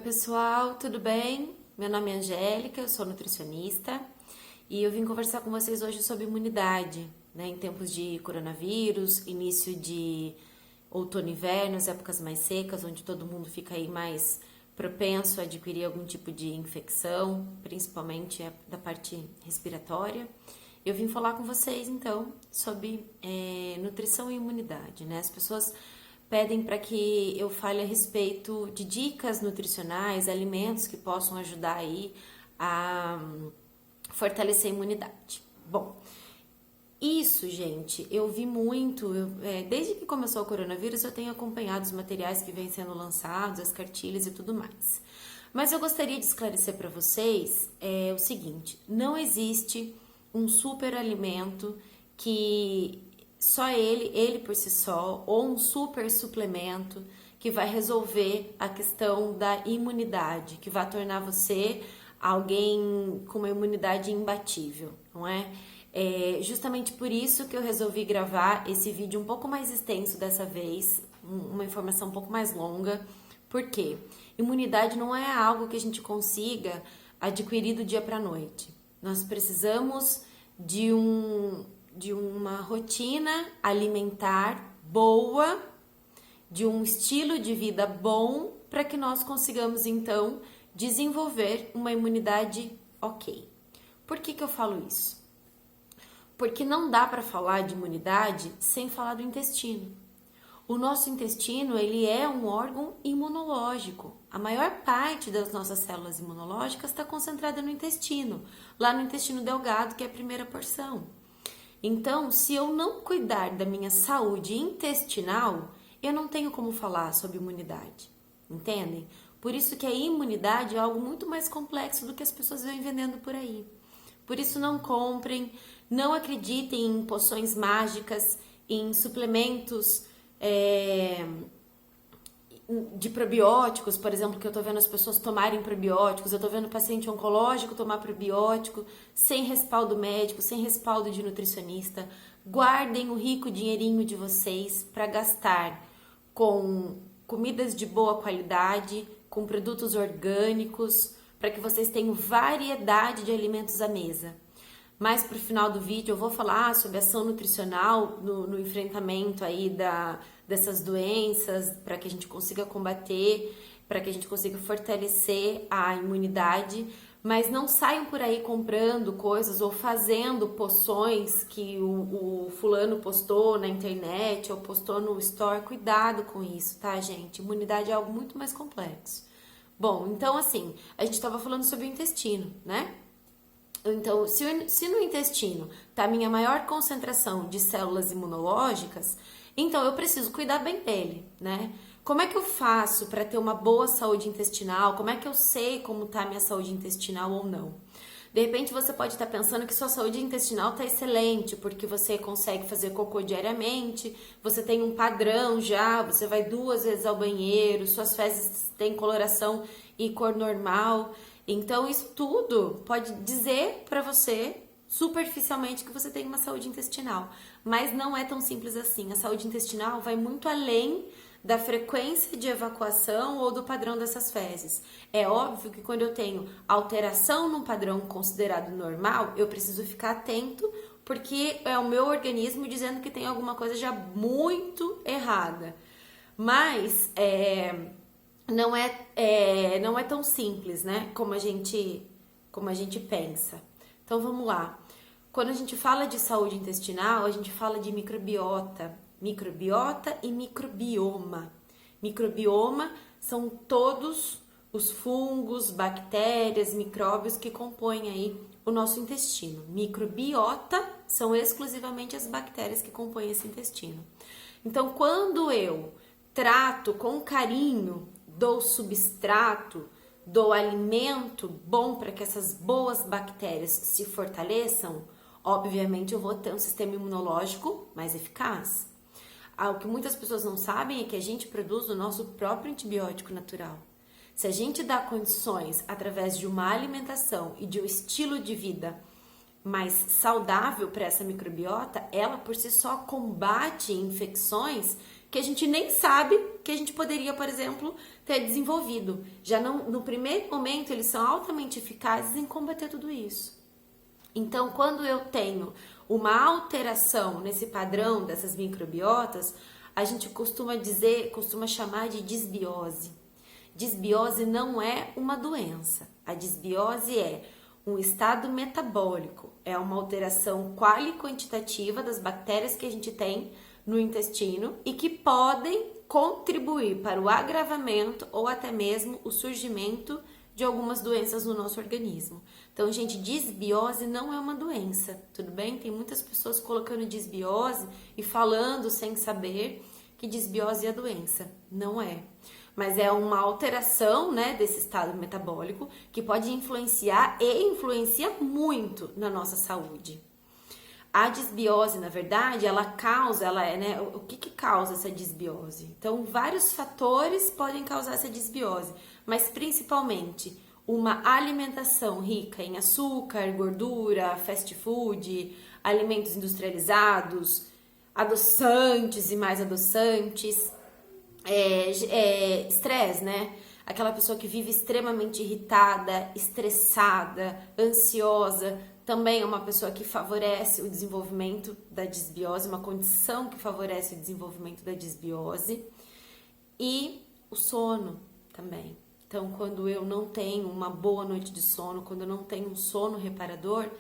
pessoal, tudo bem? Meu nome é Angélica, eu sou nutricionista e eu vim conversar com vocês hoje sobre imunidade, né? Em tempos de coronavírus, início de outono e inverno, as épocas mais secas, onde todo mundo fica aí mais propenso a adquirir algum tipo de infecção, principalmente da parte respiratória. Eu vim falar com vocês então sobre nutrição e imunidade, né? As pessoas pedem para que eu fale a respeito de dicas nutricionais, alimentos que possam ajudar aí a fortalecer a imunidade. Bom, isso, gente, eu vi muito, desde que começou o coronavírus eu tenho acompanhado os materiais que vêm sendo lançados, as cartilhas e tudo mais. Mas eu gostaria de esclarecer para vocês o seguinte, não existe um super alimento que só ele por si só, ou um super suplemento que vai resolver a questão da imunidade, que vai tornar você alguém com uma imunidade imbatível, não é? É justamente por isso que eu resolvi gravar esse vídeo um pouco mais extenso dessa vez, uma informação um pouco mais longa. Por quê? Imunidade não é algo que a gente consiga adquirir do dia para a noite. Nós precisamos de uma rotina alimentar boa, de um estilo de vida bom, para que nós consigamos então desenvolver uma imunidade ok. Por que eu falo isso? Porque não dá para falar de imunidade sem falar do intestino. O nosso intestino, ele é um órgão imunológico. A maior parte das nossas células imunológicas está concentrada no intestino, lá no intestino delgado, que é a primeira porção. Então, se eu não cuidar da minha saúde intestinal, eu não tenho como falar sobre imunidade, entendem? Por isso que a imunidade é algo muito mais complexo do que as pessoas vêm vendendo por aí. Por isso não comprem, não acreditem em poções mágicas, em suplementos de probióticos, por exemplo, que eu tô vendo as pessoas tomarem probióticos, eu tô vendo paciente oncológico tomar probiótico, sem respaldo médico, sem respaldo de nutricionista. Guardem o rico dinheirinho de vocês para gastar com comidas de boa qualidade, com produtos orgânicos, para que vocês tenham variedade de alimentos à mesa. Mais pro final do vídeo eu vou falar sobre ação nutricional no enfrentamento aí dessas doenças, para que a gente consiga combater, para que a gente consiga fortalecer a imunidade, mas não saiam por aí comprando coisas ou fazendo poções que o fulano postou na internet ou postou no store. Cuidado com isso, tá, gente? Imunidade é algo muito mais complexo. Bom, então assim, a gente estava falando sobre o intestino, né? Então, se no intestino tá a minha maior concentração de células imunológicas, então eu preciso cuidar bem dele, né? Como é que eu faço para ter uma boa saúde intestinal? Como é que eu sei como tá a minha saúde intestinal ou não? De repente você pode estar pensando que sua saúde intestinal está excelente, porque você consegue fazer cocô diariamente, você tem um padrão já, você vai 2 vezes ao banheiro, suas fezes têm coloração e cor normal. Então isso tudo pode dizer para você superficialmente que você tem uma saúde intestinal, mas não é tão simples assim. A saúde intestinal vai muito além da frequência de evacuação ou do padrão dessas fezes. É óbvio que quando eu tenho alteração num padrão considerado normal, eu preciso ficar atento, porque é o meu organismo dizendo que tem alguma coisa já muito errada. Mas não é tão simples, né? Como a gente pensa. Então vamos lá. Quando a gente fala de saúde intestinal, a gente fala de microbiota e microbioma. Microbioma são todos os fungos, bactérias, micróbios que compõem aí o nosso intestino. Microbiota são exclusivamente as bactérias que compõem esse intestino. Então, quando eu trato com carinho, dou substrato, dou alimento bom para que essas boas bactérias se fortaleçam, obviamente eu vou ter um sistema imunológico mais eficaz. O que muitas pessoas não sabem é que a gente produz o nosso próprio antibiótico natural. Se a gente dá condições através de uma alimentação e de um estilo de vida mais saudável para essa microbiota, ela por si só combate infecções que a gente nem sabe que a gente poderia, por exemplo, ter desenvolvido. Já não, no primeiro momento, eles são altamente eficazes em combater tudo isso. Então, quando eu tenho uma alteração nesse padrão dessas microbiotas, a gente costuma chamar de disbiose. Disbiose não é uma doença. A disbiose é um estado metabólico, é uma alteração quali quantitativa das bactérias que a gente tem no intestino e que podem contribuir para o agravamento ou até mesmo o surgimento de algumas doenças no nosso organismo. Então, gente, disbiose não é uma doença, tudo bem? Tem muitas pessoas colocando disbiose e falando sem saber que disbiose é doença. Não é. Mas é uma alteração, né, desse estado metabólico que pode influenciar e influencia muito na nossa saúde. A disbiose, na verdade, o que causa essa disbiose? Então, vários fatores podem causar essa disbiose, mas principalmente uma alimentação rica em açúcar, gordura, fast food, alimentos industrializados, adoçantes e mais adoçantes, estresse, né? Aquela pessoa que vive extremamente irritada, estressada, ansiosa, também é uma pessoa que favorece o desenvolvimento da disbiose, uma condição que favorece o desenvolvimento da disbiose. E o sono também. Então, quando eu não tenho uma boa noite de sono, quando eu não tenho um sono reparador,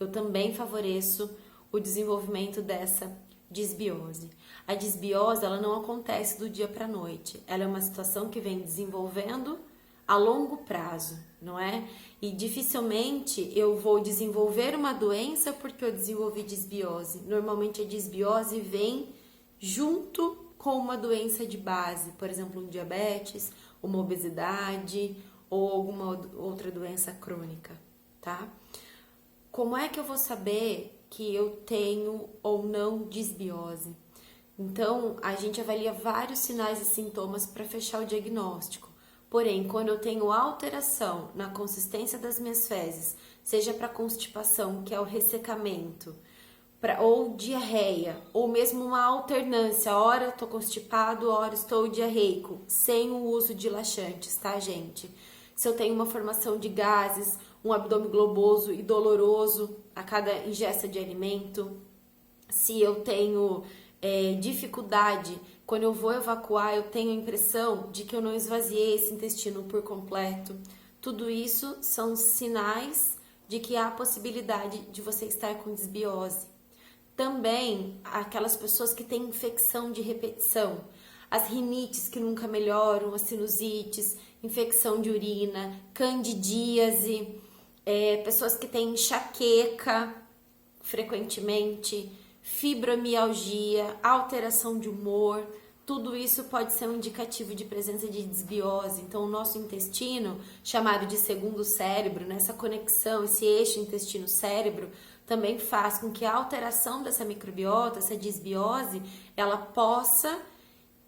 eu também favoreço o desenvolvimento dessa disbiose. A disbiose, ela não acontece do dia para a noite. Ela é uma situação que vem desenvolvendo a longo prazo, não é? E dificilmente eu vou desenvolver uma doença porque eu desenvolvi disbiose. Normalmente a disbiose vem junto com uma doença de base, por exemplo, um diabetes, uma obesidade ou alguma outra doença crônica, tá? Como é que eu vou saber que eu tenho ou não disbiose? Então, a gente avalia vários sinais e sintomas para fechar o diagnóstico. Porém, quando eu tenho alteração na consistência das minhas fezes, seja para constipação, que é o ressecamento, ou diarreia, ou mesmo uma alternância, hora eu estou constipado, hora estou diarreico, sem o uso de laxantes, tá, gente? Se eu tenho uma formação de gases, um abdômen globoso e doloroso a cada ingesta de alimento, se eu tenho dificuldade, quando eu vou evacuar, eu tenho a impressão de que eu não esvaziei esse intestino por completo. Tudo isso são sinais de que há a possibilidade de você estar com disbiose. Também aquelas pessoas que têm infecção de repetição, as rinites que nunca melhoram, as sinusites, infecção de urina, candidíase, pessoas que têm enxaqueca frequentemente, fibromialgia, alteração de humor, tudo isso pode ser um indicativo de presença de disbiose. Então, o nosso intestino, chamado de segundo cérebro, nessa conexão, esse eixo intestino-cérebro, também faz com que a alteração dessa microbiota, essa disbiose, ela possa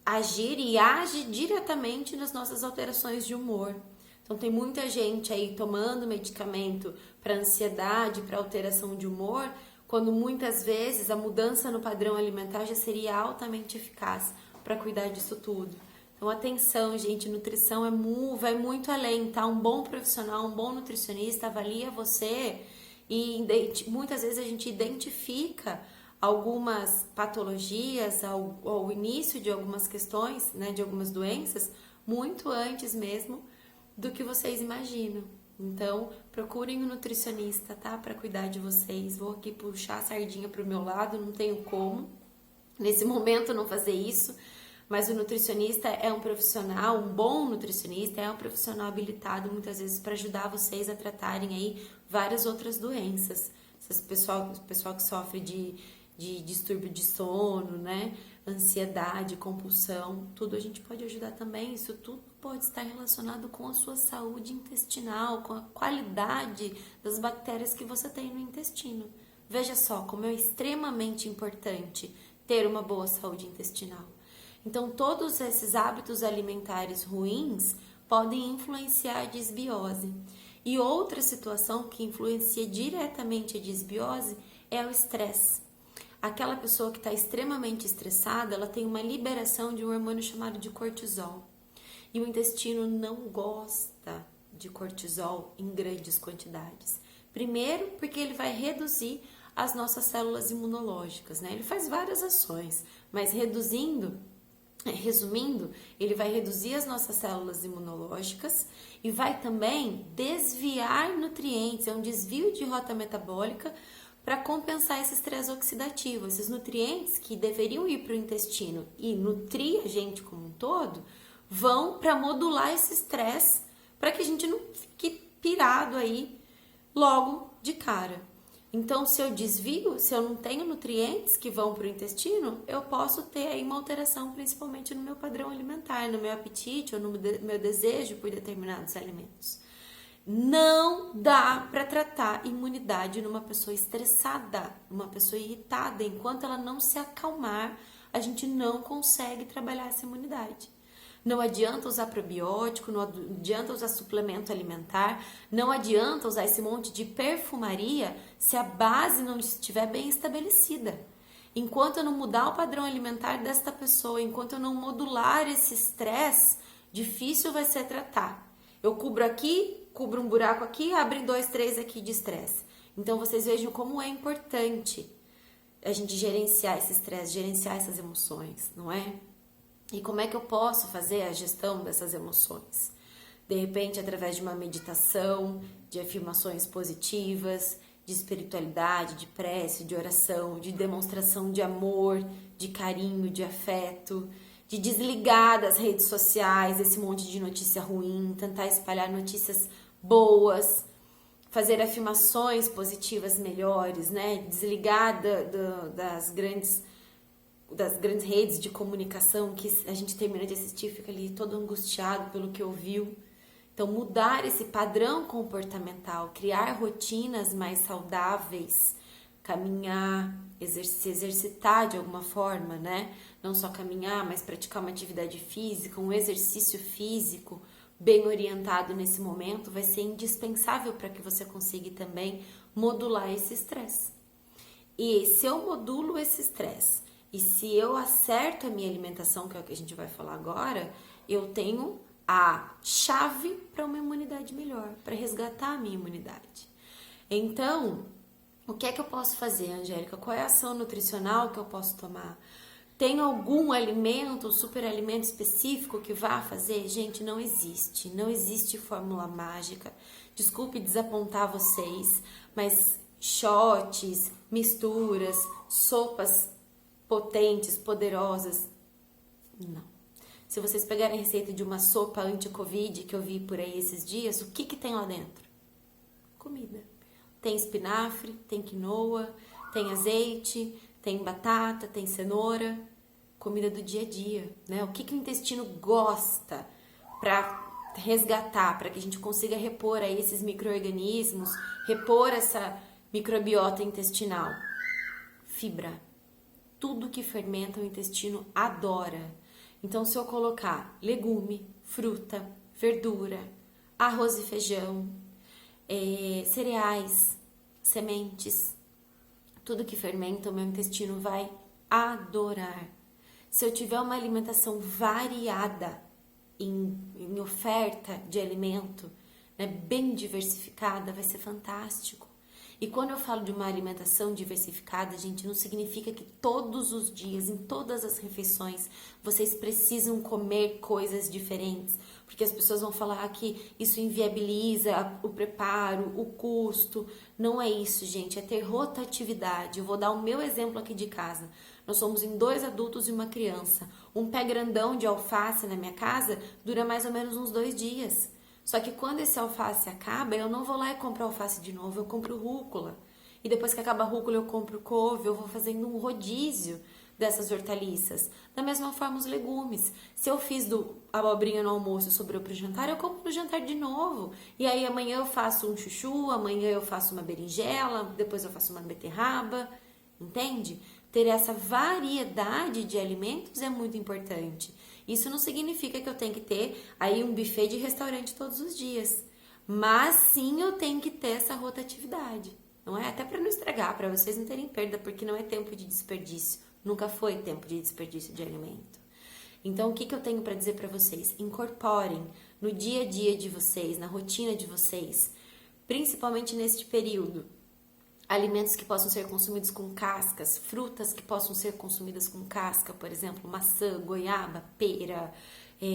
agir e age diretamente nas nossas alterações de humor. Então, tem muita gente aí tomando medicamento para ansiedade, para alteração de humor, quando muitas vezes a mudança no padrão alimentar já seria altamente eficaz para cuidar disso tudo. Então, atenção, gente, nutrição vai muito além, tá? Um bom profissional, um bom nutricionista avalia você e muitas vezes a gente identifica algumas patologias ao início de algumas questões, né, de algumas doenças, muito antes mesmo do que vocês imaginam. Então, procurem um nutricionista, tá? Para cuidar de vocês. Vou aqui puxar a sardinha pro meu lado, não tenho como, nesse momento, não fazer isso. Mas o nutricionista é um profissional, um bom nutricionista é um profissional habilitado muitas vezes para ajudar vocês a tratarem aí várias outras doenças. Esse pessoal que sofre de distúrbio de sono, né? Ansiedade, compulsão, tudo a gente pode ajudar também. Isso tudo pode estar relacionado com a sua saúde intestinal, com a qualidade das bactérias que você tem no intestino. Veja só como é extremamente importante ter uma boa saúde intestinal. Então, todos esses hábitos alimentares ruins podem influenciar a disbiose. E outra situação que influencia diretamente a disbiose é o estresse. aquela pessoa que está extremamente estressada, ela tem uma liberação de um hormônio chamado de cortisol. E o intestino não gosta de cortisol em grandes quantidades. Primeiro, porque ele vai reduzir as nossas células imunológicas, né? Ele faz várias ações, mas resumindo, ele vai reduzir as nossas células imunológicas e vai também desviar nutrientes, é um desvio de rota metabólica para compensar esse estresse oxidativo. Esses nutrientes que deveriam ir para o intestino e nutrir a gente como um todo, vão para modular esse estresse, para que a gente não fique pirado aí logo de cara. Então, se eu desvio, se eu não tenho nutrientes que vão para o intestino, eu posso ter aí uma alteração, principalmente no meu padrão alimentar, no meu apetite ou no meu desejo por determinados alimentos. Não dá para tratar imunidade numa pessoa estressada, numa pessoa irritada. Enquanto ela não se acalmar, a gente não consegue trabalhar essa imunidade. Não adianta usar probiótico, não adianta usar suplemento alimentar, não adianta usar esse monte de perfumaria se a base não estiver bem estabelecida. Enquanto eu não mudar o padrão alimentar desta pessoa, enquanto eu não modular esse estresse, difícil vai ser tratar. Eu cubro aqui, cubro um buraco aqui, abre 2, 3 aqui de estresse. Então vocês vejam como é importante a gente gerenciar esse estresse, gerenciar essas emoções, não é? E como é que eu posso fazer a gestão dessas emoções? De repente, através de uma meditação, de afirmações positivas, de espiritualidade, de prece, de oração, de demonstração de amor, de carinho, de afeto, de desligar das redes sociais, esse monte de notícia ruim, tentar espalhar notícias boas, fazer afirmações positivas melhores, né? Desligar das grandes redes de comunicação que a gente termina de assistir, fica ali todo angustiado pelo que ouviu. Então, mudar esse padrão comportamental, criar rotinas mais saudáveis, caminhar, se exercitar de alguma forma, né? Não só caminhar, mas praticar uma atividade física, um exercício físico bem orientado nesse momento vai ser indispensável para que você consiga também modular esse estresse. E se eu modulo esse estresse, e se eu acerto a minha alimentação, que é o que a gente vai falar agora, eu tenho a chave para uma imunidade melhor, para resgatar a minha imunidade. Então, o que é que eu posso fazer, Angélica? Qual é a ação nutricional que eu posso tomar? Tem algum alimento, superalimento específico que vá fazer? Gente, não existe. Não existe fórmula mágica. Desculpe desapontar vocês, mas shots, misturas, sopas potentes, poderosas, não. Se vocês pegarem a receita de uma sopa anti-Covid que eu vi por aí esses dias, o que tem lá dentro? Comida. Tem espinafre, tem quinoa, tem azeite, tem batata, tem cenoura, comida do dia a dia, né? O que o intestino gosta para resgatar, para que a gente consiga repor aí esses micro-organismos, repor essa microbiota intestinal? Fibra. Tudo que fermenta o intestino adora. Então, se eu colocar legume, fruta, verdura, arroz e feijão, cereais, sementes, tudo que fermenta, o meu intestino vai adorar. Se eu tiver uma alimentação variada em oferta de alimento, né, bem diversificada, vai ser fantástico. E quando eu falo de uma alimentação diversificada, gente, não significa que todos os dias, em todas as refeições, vocês precisam comer coisas diferentes. Porque as pessoas vão falar que isso inviabiliza o preparo, o custo. Não é isso, gente, é ter rotatividade. Eu vou dar o meu exemplo aqui de casa. Nós somos em 2 adultos e uma criança. Um pé grandão de alface na minha casa dura mais ou menos uns 2 dias. Só que quando esse alface acaba, eu não vou lá e compro alface de novo, eu compro rúcula. E depois que acaba a rúcula, eu compro couve, eu vou fazendo um rodízio dessas hortaliças. Da mesma forma, os legumes. Se eu fiz do abobrinha no almoço e sobrou pro jantar, eu compro no jantar de novo. E aí amanhã eu faço um chuchu, amanhã eu faço uma berinjela, depois eu faço uma beterraba, entende? Ter essa variedade de alimentos é muito importante. Isso não significa que eu tenho que ter aí um buffet de restaurante todos os dias. Mas sim eu tenho que ter essa rotatividade. não é? Até para não estragar, para vocês não terem perda, porque não é tempo de desperdício. Nunca foi tempo de desperdício de alimento. Então, o que eu tenho para dizer para vocês? Incorporem no dia a dia de vocês, na rotina de vocês, principalmente neste período, alimentos que possam ser consumidos com cascas, frutas que possam ser consumidas com casca, por exemplo, maçã, goiaba, pera,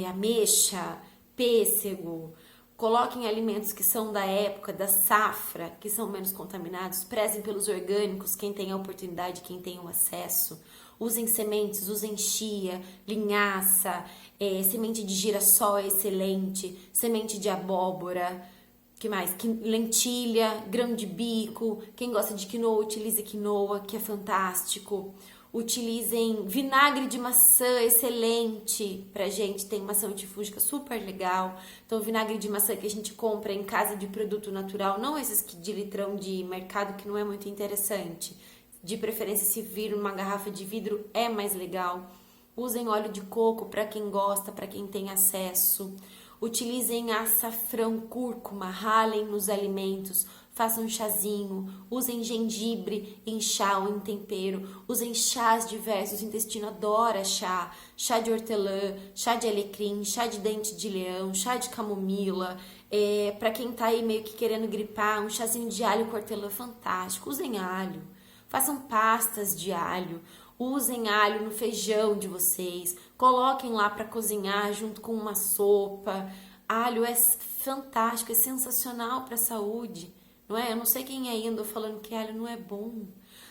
ameixa, pêssego. Coloquem alimentos que são da época, da safra, que são menos contaminados. Prezem pelos orgânicos, quem tem a oportunidade, quem tem o acesso. Usem sementes, usem chia, linhaça, semente de girassol é excelente, semente de abóbora, que mais? Lentilha, grão de bico. Quem gosta de quinoa, utilize quinoa, que é fantástico. Utilizem vinagre de maçã, excelente pra gente, tem maçã antifúngica super legal. Então, o vinagre de maçã que a gente compra em casa de produto natural, não esses de litrão de mercado, que não é muito interessante. De preferência, se vir uma garrafa de vidro, é mais legal. Usem óleo de coco para quem gosta, para quem tem acesso. Utilizem açafrão, cúrcuma, ralem nos alimentos, façam um chazinho, usem gengibre em chá ou em tempero, usem chás diversos, o intestino adora chá, chá de hortelã, chá de alecrim, chá de dente de leão, chá de camomila, para quem tá aí meio que querendo gripar, um chazinho de alho com hortelã fantástico, usem alho, façam pastas de alho, usem alho no feijão de vocês, coloquem lá para cozinhar junto com uma sopa. Alho é fantástico, é sensacional para a saúde, não é? Eu não sei quem aí andou falando que alho não é bom.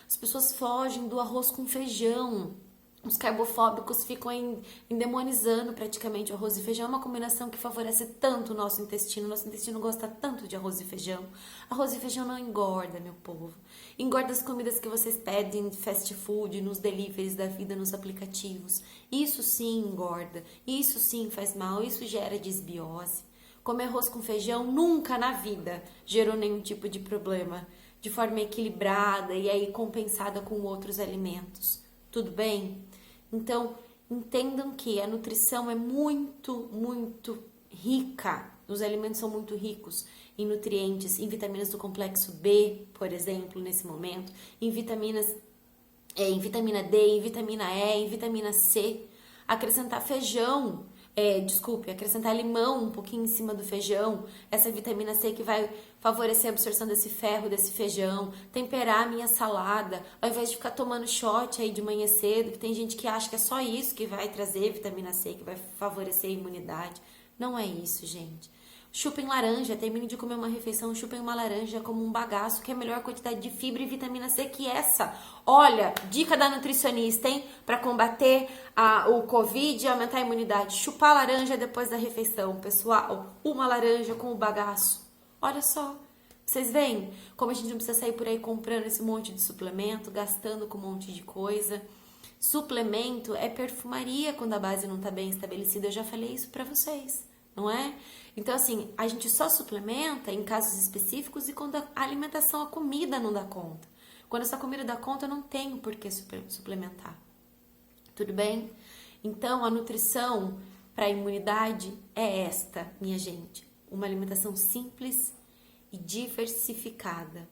As pessoas fogem do arroz com feijão. Os carbofóbicos ficam endemonizando praticamente o arroz e feijão. É uma combinação que favorece tanto o nosso intestino. Nosso intestino gosta tanto de arroz e feijão. Arroz e feijão não engorda, meu povo. Engorda as comidas que vocês pedem de fast food, nos deliveries da vida, nos aplicativos. Isso sim engorda. Isso sim faz mal. Isso gera desbiose. Comer arroz com feijão nunca na vida gerou nenhum tipo de problema. De forma equilibrada e aí compensada com outros alimentos. Tudo bem? Então, entendam que a nutrição é muito, muito rica. Os alimentos são muito ricos em nutrientes, em vitaminas do complexo B, por exemplo, nesse momento, em vitamina D, em vitamina E, em vitamina C. Acrescentar feijão, acrescentar limão um pouquinho em cima do feijão, essa vitamina C que vai favorecer a absorção desse ferro, desse feijão, temperar a minha salada, ao invés de ficar tomando shot aí de manhã cedo, que tem gente que acha que é só isso que vai trazer vitamina C, que vai favorecer a imunidade. Não é isso, gente. Chupem laranja, termine de comer uma refeição, chupem uma laranja como um bagaço, que é a melhor quantidade de fibra e vitamina C que essa. Olha, dica da nutricionista, hein? Para combater o Covid e aumentar a imunidade. Chupar laranja depois da refeição, pessoal. Uma laranja com o bagaço. Olha só. Vocês veem como a gente não precisa sair por aí comprando esse monte de suplemento, gastando com um monte de coisa. Suplemento é perfumaria quando a base não tá bem estabelecida. Eu já falei isso pra vocês, não é? Então, assim, a gente só suplementa em casos específicos e quando a alimentação, a comida não dá conta. Quando essa comida dá conta, eu não tenho por que suplementar. Tudo bem? Então, a nutrição para a imunidade é esta, minha gente. Uma alimentação simples e diversificada.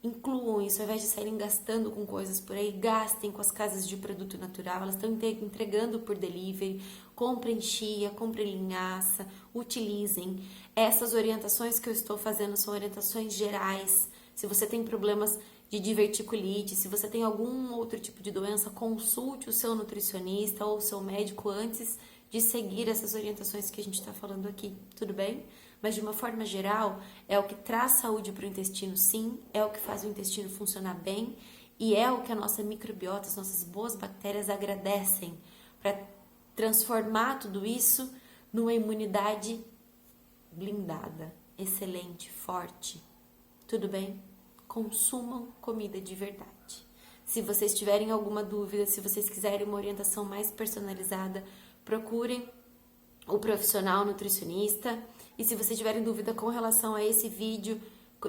Incluam isso, ao invés de saírem gastando com coisas por aí, gastem com as casas de produto natural, elas estão entregando por delivery, comprem chia, comprem linhaça, utilizem. Essas orientações que eu estou fazendo são orientações gerais. Se você tem problemas de diverticulite, se você tem algum outro tipo de doença, consulte o seu nutricionista ou o seu médico antes de seguir essas orientações que a gente está falando aqui, tudo bem? Mas de uma forma geral, é o que traz saúde para o intestino, sim, é o que faz o intestino funcionar bem e é o que a nossa microbiota, as nossas boas bactérias agradecem para transformar tudo isso numa imunidade blindada, excelente, forte. Tudo bem? Consumam comida de verdade. Se vocês tiverem alguma dúvida, se vocês quiserem uma orientação mais personalizada, procurem o profissional nutricionista. E se vocês tiverem dúvida com relação a esse vídeo,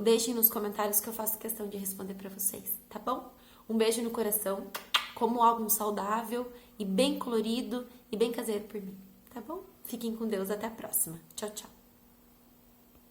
deixem nos comentários que eu faço questão de responder para vocês, tá bom? Um beijo no coração, como algo saudável e bem colorido e bem caseiro por mim, tá bom? Fiquem com Deus, até a próxima. Tchau, tchau.